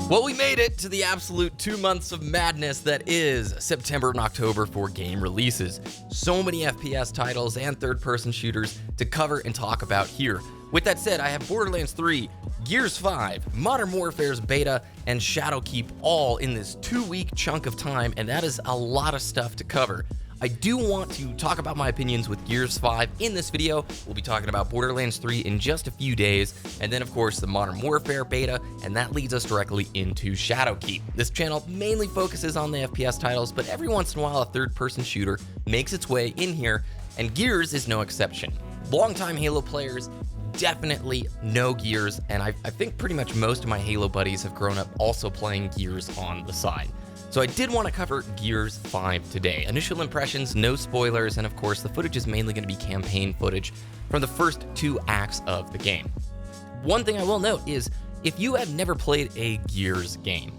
Well, we made it to the absolute 2 months of madness that is September and October for game releases. So many FPS titles and third-person shooters to cover and talk about here. With that said, I have Borderlands 3, Gears 5, Modern Warfare's beta, and Shadowkeep all in this 2-week chunk of time, and that is a lot of stuff to cover. I do want to talk about my opinions with Gears 5 in this video. We'll be talking about Borderlands 3 in just a few days, and then of course the Modern Warfare beta, and that leads us directly into Shadowkeep. This channel mainly focuses on the FPS titles, but every once in a while a third-person shooter makes its way in here, and Gears is no exception. Longtime Halo players definitely know Gears, and I think pretty much most of my Halo buddies have grown up also playing Gears on the side. So I did want to cover Gears 5 today. Initial impressions, no spoilers, and of course the footage is mainly going to be campaign footage from the first 2 acts of the game. One thing I will note is, if you have never played a Gears game,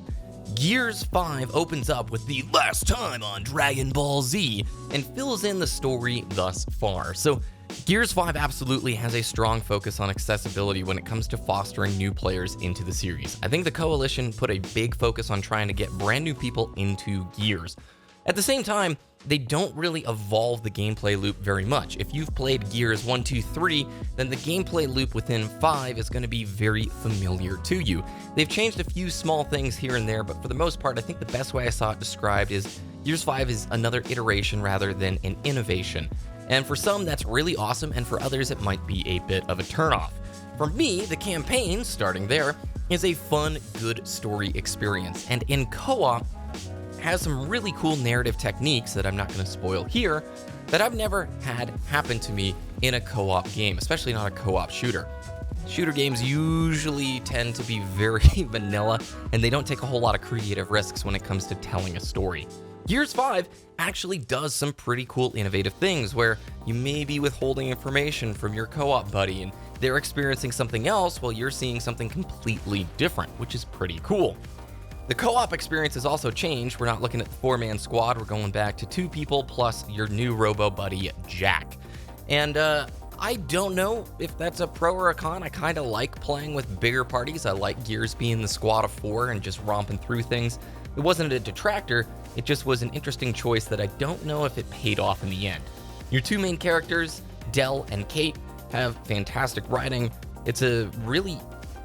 Gears 5 opens up with the last time on Dragon Ball Z and fills in the story thus far. So Gears 5 absolutely has a strong focus on accessibility when it comes to fostering new players into the series. I think the Coalition put a big focus on trying to get brand new people into Gears. At the same time, they don't really evolve the gameplay loop very much. If you've played Gears 1, 2, 3, then the gameplay loop within 5 is going to be very familiar to you. They've changed a few small things here and there, but for the most part, I think the best way I saw it described is Gears 5 is another iteration rather than an innovation. And for some, that's really awesome, and for others, it might be a bit of a turnoff. For me, the campaign, starting there, is a fun, good story experience, and in co-op, has some really cool narrative techniques that I'm not going to spoil here, that I've never had happen to me in a co-op game, especially not a co-op shooter. Shooter games usually tend to be very vanilla, and they don't take a whole lot of creative risks when it comes to telling a story. Gears 5 actually does some pretty cool innovative things where you may be withholding information from your co-op buddy and they're experiencing something else while you're seeing something completely different, which is pretty cool. The co-op experience has also changed. We're not looking at the 4-man squad, we're going back to 2 people plus your new robo buddy, Jack. And I don't know if that's a pro or a con. I kind of like playing with bigger parties. I like Gears being the squad of 4 and just romping through things. It wasn't a detractor, it just was an interesting choice that I don't know if it paid off in the end. Your 2 main characters, Del and Kate, have fantastic writing. It's a really,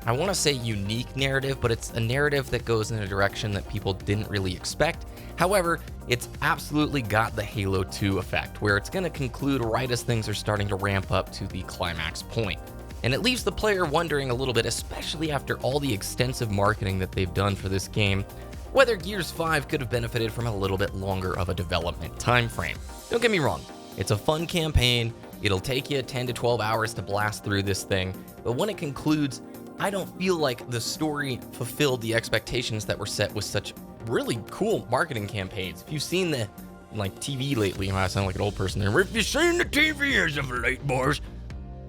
I want to say unique narrative, but it's a narrative that goes in a direction that people didn't really expect. However, it's absolutely got the Halo 2 effect, where it's going to conclude right as things are starting to ramp up to the climax point. And it leaves the player wondering a little bit, especially after all the extensive marketing that they've done for this game, whether Gears 5 could have benefited from a little bit longer of a development time frame. Don't get me wrong, it's a fun campaign, it'll take you 10 to 12 hours to blast through this thing, but when it concludes, I don't feel like the story fulfilled the expectations that were set with such really cool marketing campaigns. If you've seen the TV lately, I sound like an old person there, if you've seen the TV as of late, boys,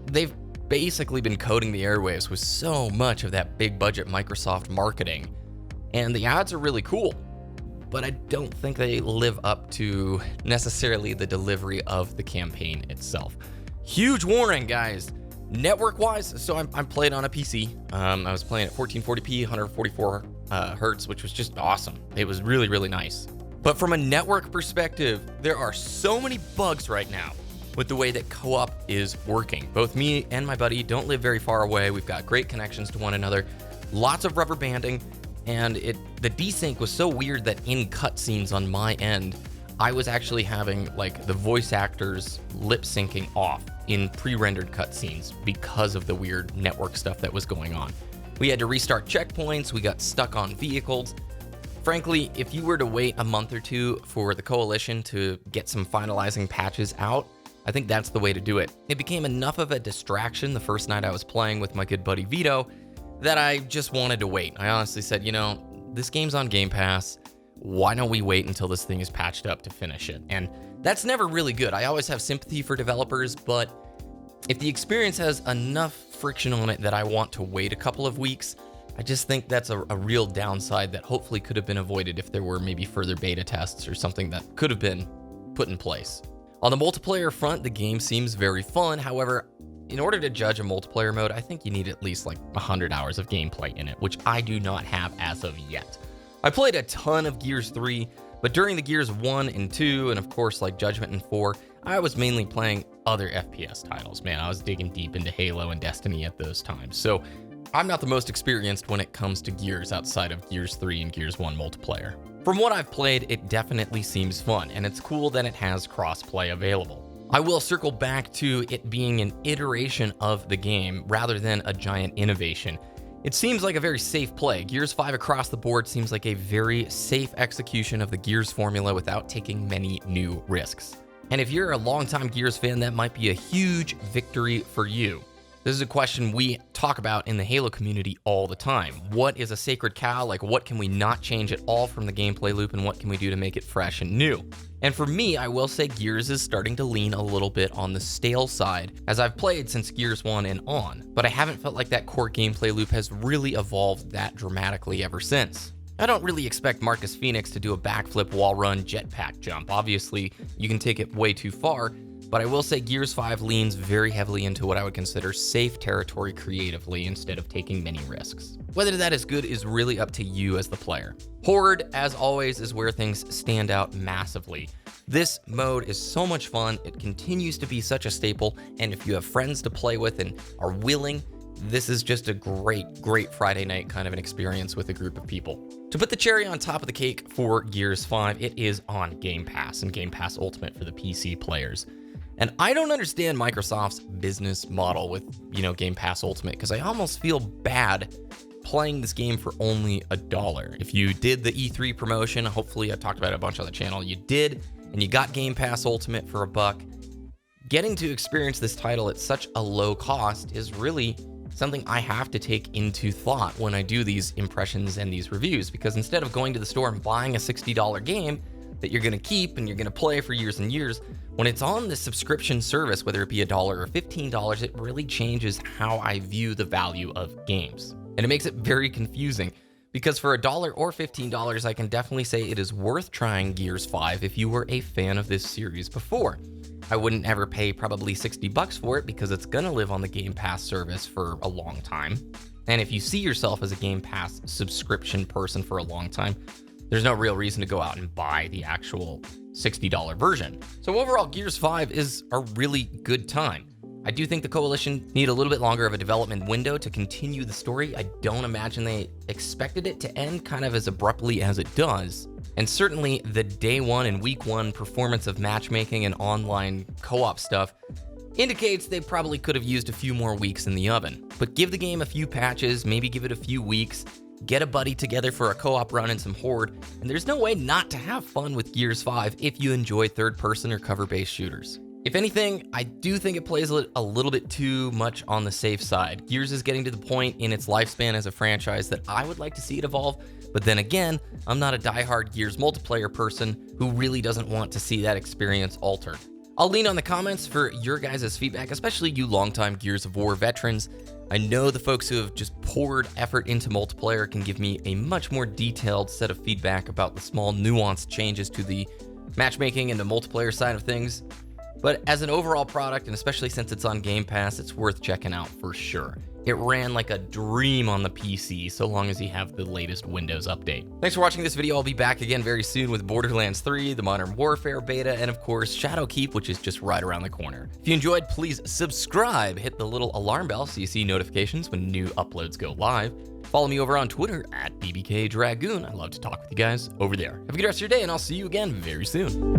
they've basically been coating the airwaves with so much of that big budget Microsoft marketing. And the ads are really cool, but I don't think they live up to necessarily the delivery of the campaign itself. Huge warning, guys. Network-wise, so I'm playing on a PC. I was playing at 1440p, 144 hertz, which was just awesome. It was really, really nice. But from a network perspective, there are so many bugs right now with the way that co-op is working. Both me and my buddy don't live very far away. We've got great connections to one another, lots of rubber banding. And the desync was so weird that in cutscenes on my end, I was actually having the voice actors lip syncing off in pre-rendered cutscenes because of the weird network stuff that was going on. We had to restart checkpoints, we got stuck on vehicles. Frankly, if you were to wait a month or 2 for the Coalition to get some finalizing patches out, I think that's the way to do it. It became enough of a distraction the first night I was playing with my good buddy Vito that I just wanted to wait. I honestly said, this game's on Gamepass. Why don't we wait until this thing is patched up to finish it? And that's never really good. I always have sympathy for developers, but if the experience has enough friction on it that I want to wait a couple of weeks, I just think that's a real downside that hopefully could have been avoided if there were maybe further beta tests or something that could have been put in place. On the multiplayer front, the game seems very fun. However, in order to judge a multiplayer mode, I think you need at least like 100 hours of gameplay in it, which I do not have as of yet. I played a ton of Gears 3, but during the Gears 1 and 2, and of course like Judgment and 4, I was mainly playing other FPS titles. Man, I was digging deep into Halo and Destiny at those times. So I'm not the most experienced when it comes to Gears outside of Gears 3 and Gears 1 multiplayer. From what I've played, it definitely seems fun, and it's cool that it has crossplay available. I will circle back to it being an iteration of the game rather than a giant innovation. It seems like a very safe play. Gears 5 across the board seems like a very safe execution of the Gears formula without taking many new risks. And if you're a longtime Gears fan, that might be a huge victory for you. This is a question we talk about in the Halo community all the time. What is a sacred cow? Like, what can we not change at all from the gameplay loop, and what can we do to make it fresh and new? And for me, I will say Gears is starting to lean a little bit on the stale side, as I've played since Gears 1 and on, but I haven't felt like that core gameplay loop has really evolved that dramatically ever since. I don't really expect Marcus Phoenix to do a backflip wall run jetpack jump. Obviously, you can take it way too far, but I will say Gears 5 leans very heavily into what I would consider safe territory creatively instead of taking many risks. Whether that is good is really up to you as the player. Horde, as always, is where things stand out massively. This mode is so much fun, it continues to be such a staple, and if you have friends to play with and are willing, this is just a great Friday night kind of an experience with a group of people. To put the cherry on top of the cake for Gears 5, it is on Gamepass and Gamepass Ultimate for the PC players. And I don't understand Microsoft's business model with, Game Pass Ultimate, because I almost feel bad playing this game for only $1. If you did the E3 promotion, hopefully I talked about it a bunch on the channel, you did, and you got Game Pass Ultimate for $1, getting to experience this title at such a low cost is really something I have to take into thought when I do these impressions and these reviews, because instead of going to the store and buying a $60 game that you're going to keep and you're going to play for years and years, when it's on the subscription service, whether it be $1 or $15, it really changes how I view the value of games. And it makes it very confusing, because for $1 or $15, I can definitely say it is worth trying Gears 5 if you were a fan of this series before. I wouldn't ever pay probably $60 for it because it's gonna live on the Game Pass service for a long time. And if you see yourself as a Game Pass subscription person for a long time, there's no real reason to go out and buy the actual $60 version. So overall, Gears 5 is a really good time. I do think the Coalition need a little bit longer of a development window to continue the story. I don't imagine they expected it to end kind of as abruptly as it does. And certainly the day one and week one performance of matchmaking and online co-op stuff indicates they probably could have used a few more weeks in the oven. But give the game a few patches, maybe give it a few weeks, get a buddy together for a co-op run and some Horde, and there's no way not to have fun with Gears 5 if you enjoy third-person or cover-based shooters. If anything, I do think it plays a little bit too much on the safe side. Gears is getting to the point in its lifespan as a franchise that I would like to see it evolve, but then again, I'm not a diehard Gears multiplayer person who really doesn't want to see that experience altered. I'll lean on the comments for your guys' feedback, especially you longtime Gears of War veterans. I know the folks who have just poured effort into multiplayer can give me a much more detailed set of feedback about the small nuanced changes to the matchmaking and the multiplayer side of things. But as an overall product, and especially since it's on Game Pass, it's worth checking out for sure. It ran like a dream on the PC, so long as you have the latest Windows update. Thanks for watching this video. I'll be back again very soon with Borderlands 3, the Modern Warfare beta, and of course, Shadowkeep, which is just right around the corner. If you enjoyed, please subscribe, hit the little alarm bell so you see notifications when new uploads go live. Follow me over on Twitter at BBKDragoon. I love to talk with you guys over there. Have a good rest of your day, and I'll see you again very soon.